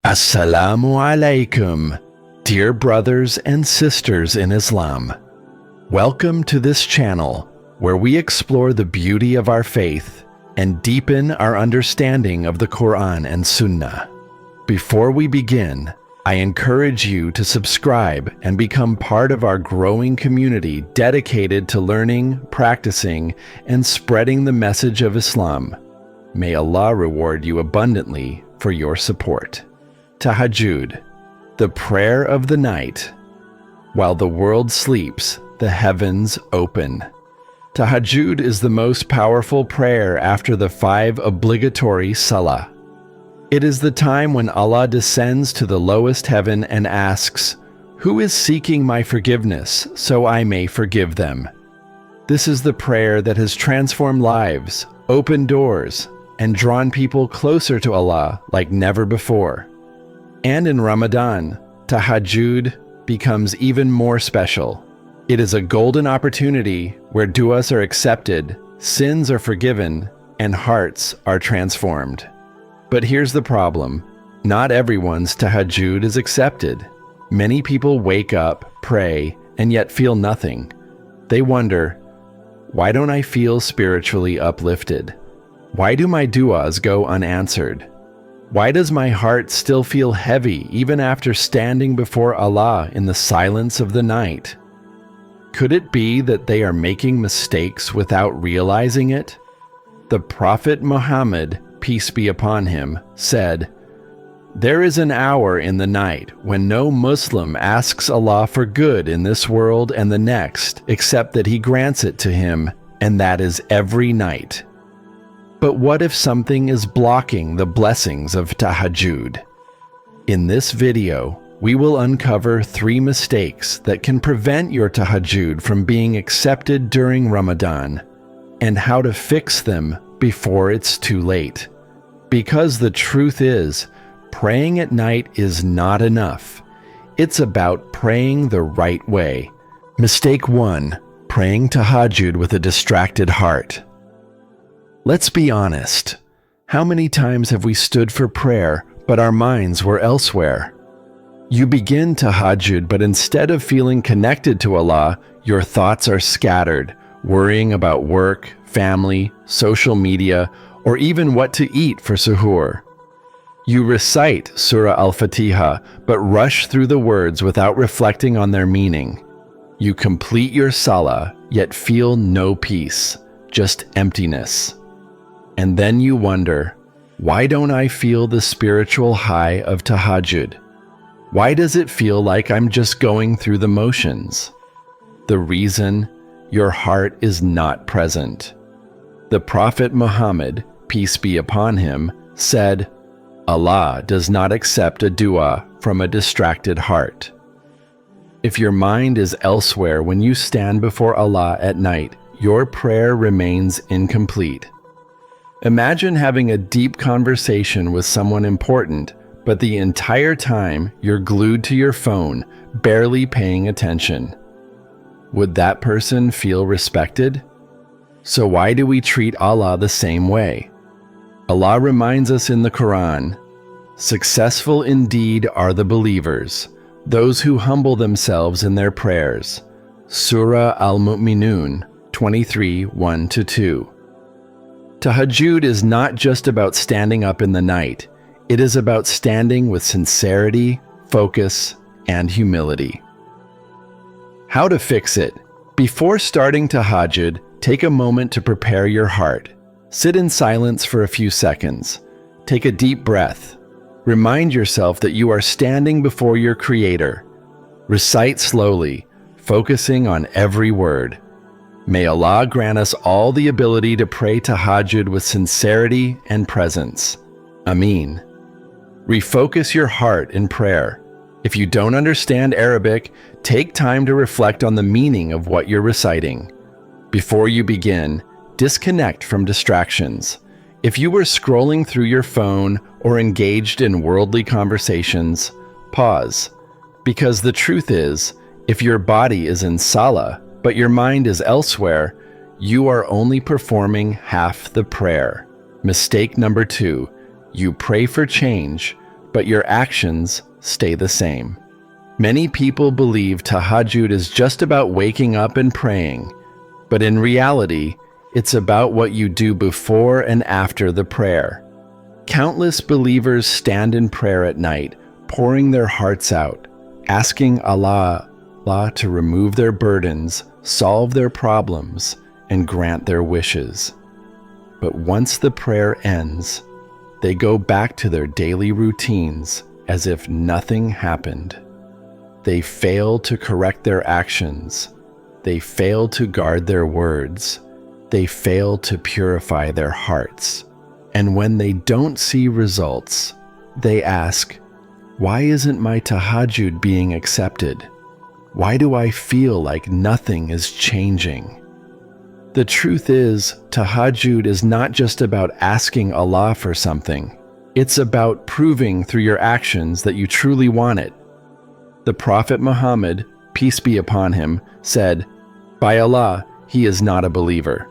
Assalamu alaikum, dear brothers and sisters in Islam. Welcome to this channel where we explore the beauty of our faith and deepen our understanding of the Quran and Sunnah. Before we begin, I encourage you to subscribe and become part of our growing community dedicated to learning, practicing, and spreading the message of Islam. May Allah reward you abundantly for your support. Tahajjud, the prayer of the night. While the world sleeps, the heavens open. Tahajjud is the most powerful prayer after the 5 obligatory salah. It is the time when Allah descends to the lowest heaven and asks, "Who is seeking my forgiveness so I may forgive them?" This is the prayer that has transformed lives, opened doors, and drawn people closer to Allah like never before. And in Ramadan, Tahajjud becomes even more special. It is a golden opportunity where du'as are accepted, sins are forgiven, and hearts are transformed. But here's the problem. Not everyone's Tahajjud is accepted. Many people wake up, pray, and yet feel nothing. They wonder, why don't I feel spiritually uplifted? Why do my du'as go unanswered? Why does my heart still feel heavy even after standing before Allah in the silence of the night? Could it be that they are making mistakes without realizing it? The Prophet Muhammad, peace be upon him, said, "There is an hour in the night when no Muslim asks Allah for good in this world and the next, except that He grants it to him, and that is every night." But what if something is blocking the blessings of Tahajjud? In this video, we will uncover 3 mistakes that can prevent your Tahajjud from being accepted during Ramadan, and how to fix them before it's too late. Because the truth is, praying at night is not enough. It's about praying the right way. Mistake 1: praying Tahajjud with a distracted heart. Let's be honest. How many times have we stood for prayer, but our minds were elsewhere? You begin Tahajjud, but instead of feeling connected to Allah, your thoughts are scattered, worrying about work, family, social media, or even what to eat for suhoor. You recite Surah Al-Fatiha, but rush through the words without reflecting on their meaning. You complete your salah, yet feel no peace, just emptiness. And then you wonder, why don't I feel the spiritual high of Tahajjud? Why does it feel like I'm just going through the motions? The reason: your heart is not present. The Prophet Muhammad, peace be upon him, said, "Allah does not accept a dua from a distracted heart." If your mind is elsewhere when you stand before Allah at night, your prayer remains incomplete. Imagine having a deep conversation with someone important, but the entire time you're glued to your phone, barely paying attention. Would that person feel respected? So why do we treat Allah the same way? Allah reminds us in the Quran, "Successful indeed are the believers, those who humble themselves in their prayers." Surah Al-Mu'minun 23, 1-2. Tahajjud is not just about standing up in the night. It is about standing with sincerity, focus, and humility. How to fix it? Before starting Tahajjud, take a moment to prepare your heart. Sit in silence for a few seconds. Take a deep breath. Remind yourself that you are standing before your Creator. Recite slowly, focusing on every word. May Allah grant us all the ability to pray Tahajjud with sincerity and presence. Ameen. Refocus your heart in prayer. If you don't understand Arabic, take time to reflect on the meaning of what you're reciting. Before you begin, disconnect from distractions. If you were scrolling through your phone or engaged in worldly conversations, pause. Because the truth is, if your body is in salah, but your mind is elsewhere, you are only performing half the prayer. Mistake number 2, you pray for change, but your actions stay the same. Many people believe Tahajjud is just about waking up and praying, but in reality, it's about what you do before and after the prayer. Countless believers stand in prayer at night, pouring their hearts out, asking Allah to remove their burdens, solve their problems, and grant their wishes. But once the prayer ends, they go back to their daily routines as if nothing happened. They fail to correct their actions. They fail to guard their words. They fail to purify their hearts. And when they don't see results, they ask, "Why isn't my tahajjud being accepted? Why do I feel like nothing is changing?" The truth is, tahajjud is not just about asking Allah for something. It's about proving through your actions that you truly want it. The Prophet Muhammad, peace be upon him, said, "By Allah, he is not a believer.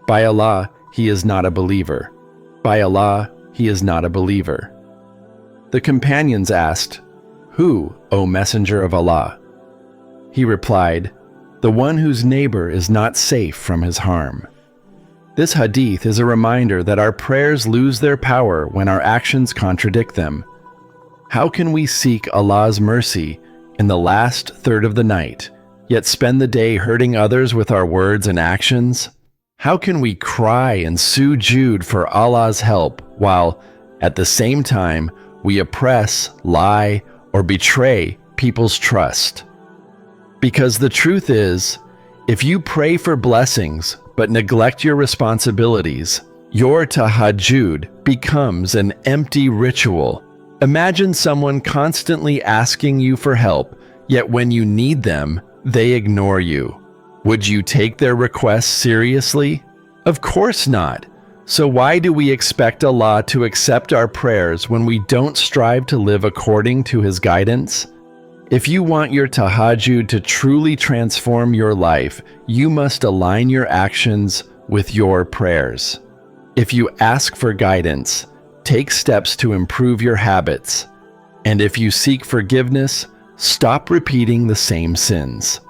By Allah, he is not a believer. By Allah, he is not a believer." The companions asked, "Who, O Messenger of Allah?" He replied, "The one whose neighbor is not safe from his harm." This hadith is a reminder that our prayers lose their power when our actions contradict them. How can we seek Allah's mercy in the last third of the night, yet spend the day hurting others with our words and actions? How can we cry and sujood for Allah's help while, at the same time, we oppress, lie, or betray people's trust? Because the truth is, if you pray for blessings but neglect your responsibilities, your tahajjud becomes an empty ritual. Imagine someone constantly asking you for help, yet when you need them, they ignore you. Would you take their requests seriously? Of course not. So why do we expect Allah to accept our prayers when we don't strive to live according to His guidance? If you want your tahajjud to truly transform your life, you must align your actions with your prayers. If you ask for guidance, take steps to improve your habits. And if you seek forgiveness, stop repeating the same sins.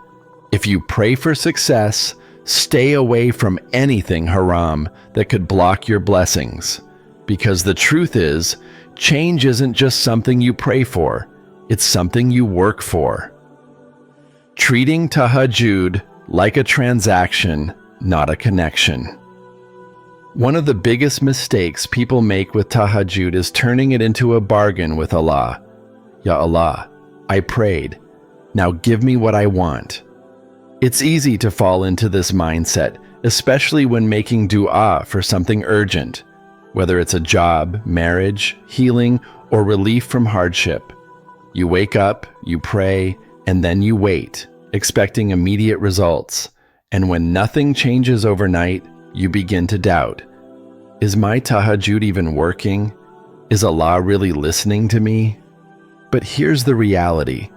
If you pray for success, stay away from anything haram that could block your blessings. Because the truth is, change isn't just something you pray for, it's something you work for. Treating tahajjud like a transaction, not a connection. One of the biggest mistakes people make with tahajjud is turning it into a bargain with Allah. Ya Allah, I prayed. Now give me what I want. It's easy to fall into this mindset, especially when making dua for something urgent, whether it's a job, marriage, healing, or relief from hardship. You wake up, you pray, and then you wait, expecting immediate results. And when nothing changes overnight, you begin to doubt. Is my tahajjud even working? Is Allah really listening to me? But here's the reality.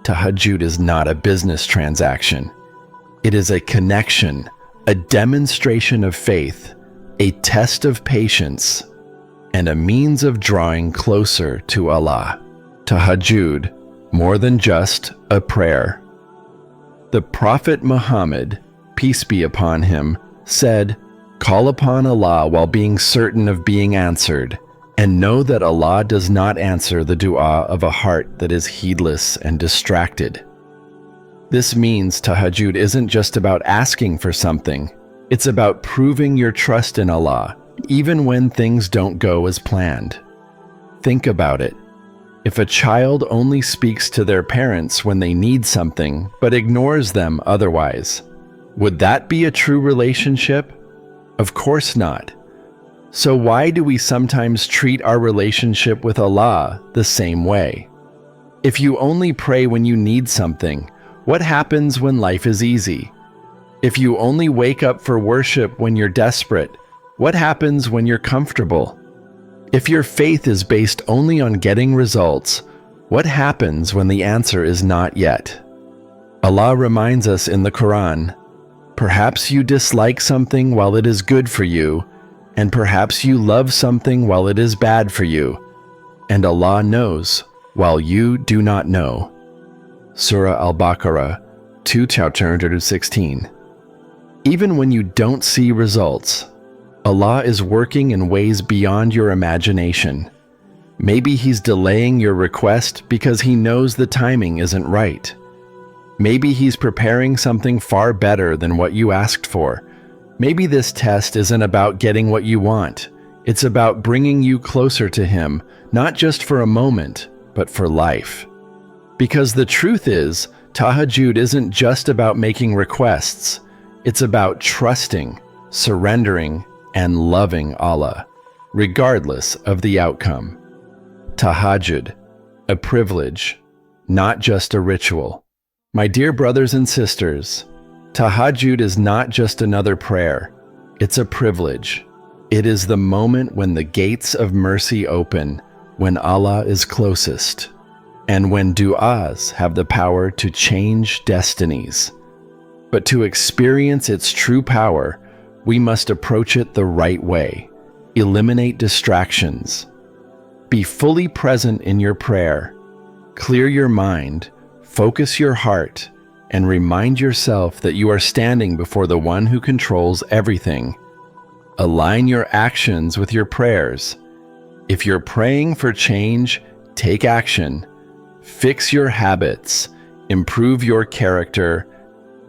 Tahajjud is not a business transaction. It is a connection, a demonstration of faith, a test of patience, and a means of drawing closer to Allah. Tahajjud, more than just a prayer. The Prophet Muhammad, peace be upon him, said, "Call upon Allah while being certain of being answered, and know that Allah does not answer the dua of a heart that is heedless and distracted." This means tahajjud isn't just about asking for something. It's about proving your trust in Allah, even when things don't go as planned. Think about it. If a child only speaks to their parents when they need something, but ignores them otherwise, would that be a true relationship? Of course not. So why do we sometimes treat our relationship with Allah the same way? If you only pray when you need something, what happens when life is easy? If you only wake up for worship when you're desperate, what happens when you're comfortable? If your faith is based only on getting results, what happens when the answer is not yet? Allah reminds us in the Quran, "Perhaps you dislike something while it is good for you, and perhaps you love something while it is bad for you. and Allah knows, while you do not know. Surah Al-Baqarah 2:216. Even when you don't see results, Allah is working in ways beyond your imagination. Maybe He's delaying your request because He knows the timing isn't right. Maybe He's preparing something far better than what you asked for. Maybe this test isn't about getting what you want. It's about bringing you closer to Him, not just for a moment, but for life. Because the truth is, Tahajjud isn't just about making requests. It's about trusting, surrendering, and loving Allah, regardless of the outcome. Tahajjud, a privilege, not just a ritual. My dear brothers and sisters, Tahajjud is not just another prayer. It's a privilege. It is the moment when the gates of mercy open, when Allah is closest, and when du'as have the power to change destinies. But to experience its true power, we must approach it the right way. Eliminate distractions. Be fully present in your prayer. Clear your mind, focus your heart, and remind yourself that you are standing before the one who controls everything. Align your actions with your prayers. If you're praying for change, take action. Fix your habits, improve your character,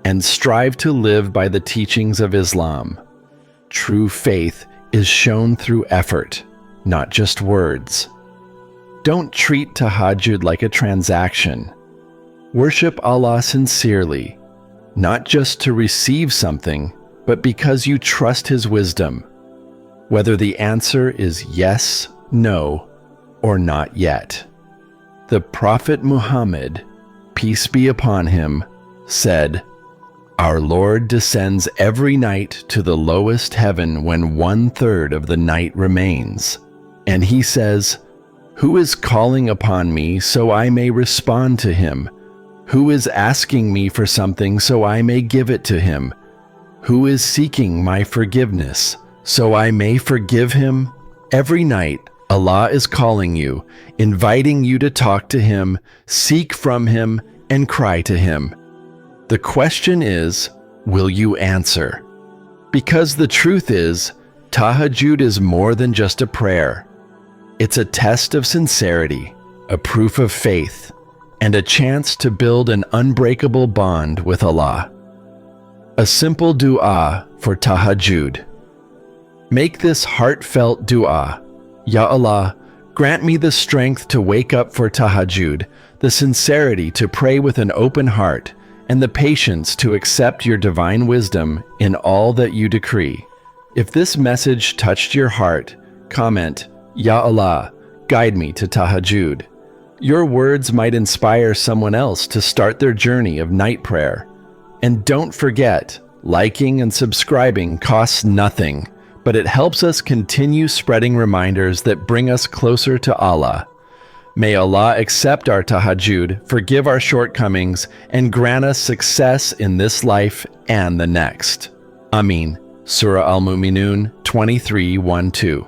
and strive to live by the teachings of Islam. True faith is shown through effort, not just words. Don't treat Tahajjud like a transaction. Worship Allah sincerely, not just to receive something, but because you trust His wisdom, whether the answer is yes, no, or not yet. The Prophet Muhammad, peace be upon him, said, "Our Lord descends every night to the lowest heaven when 1/3 of the night remains. And He says, 'Who is calling upon me so I may respond to him? Who is asking me for something so I may give it to him? Who is seeking my forgiveness so I may forgive him?' Every night, Allah is calling you, inviting you to talk to Him, seek from Him, and cry to Him. The question is, will you answer? Because the truth is, Tahajjud is more than just a prayer. It's a test of sincerity, a proof of faith, and a chance to build an unbreakable bond with Allah. A simple dua for Tahajjud. Make this heartfelt dua. Ya Allah, grant me the strength to wake up for Tahajjud, the sincerity to pray with an open heart, and the patience to accept your divine wisdom in all that you decree. If this message touched your heart, comment, Ya Allah, guide me to Tahajjud. Your words might inspire someone else to start their journey of night prayer. And don't forget, liking and subscribing costs nothing, but it helps us continue spreading reminders that bring us closer to Allah. May Allah accept our Tahajjud, forgive our shortcomings, and grant us success in this life and the next. Ameen. Surah Al-Mu'minun 23:1-2.